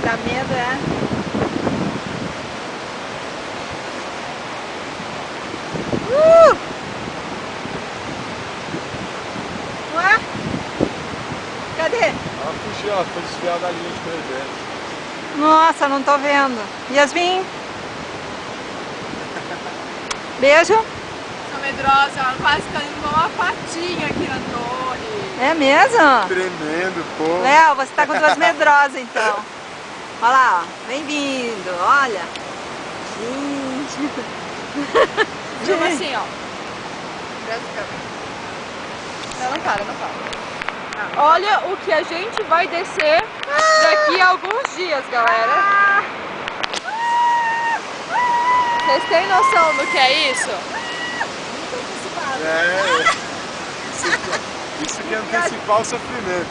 dá medo, é? Ué? Cadê? Ela fugiu, ela foi desviar da linha de presente. Nossa, não tô vendo. Yasmin? Beijo. Sou medrosa, ela quase caiu igual uma patinha aqui na torre. É mesmo? Tremendo, pô. Léo, você tá com duas medrosas então. Olha lá, ó. Bem-vindo, olha. Gente. Filma assim, ó. Não, não para, não para. Olha o que a gente vai descer daqui a alguns dias, galera. Vocês têm noção do que é isso? É. Isso que é antecipar o sofrimento.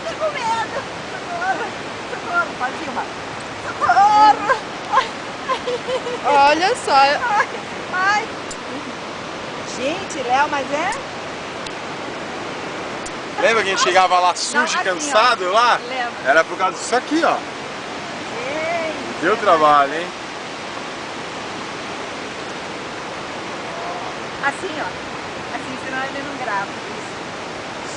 Tô com medo. Socorro. Socorro. Pode filmar. Socorro. Olha só. Ai, ai. Gente, Léo, mas é? Lembra que a gente chegava lá sujo assim, e cansado lá? Lembro. Era por causa disso aqui, ó. Gente. Deu trabalho, hein? Assim, ó. Assim, senão ele não grava isso.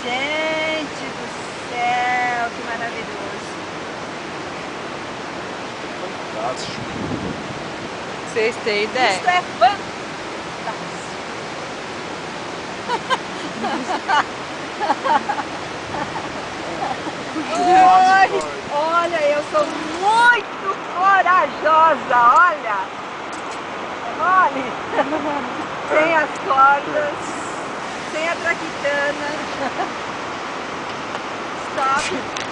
Gente do céu, que maravilhoso. Fantástico. Vocês têm ideia? Isso é fantástico. Ai, olha, eu sou muito corajosa, olha. Olha. Sem as cordas, sem a traquitana. Stop.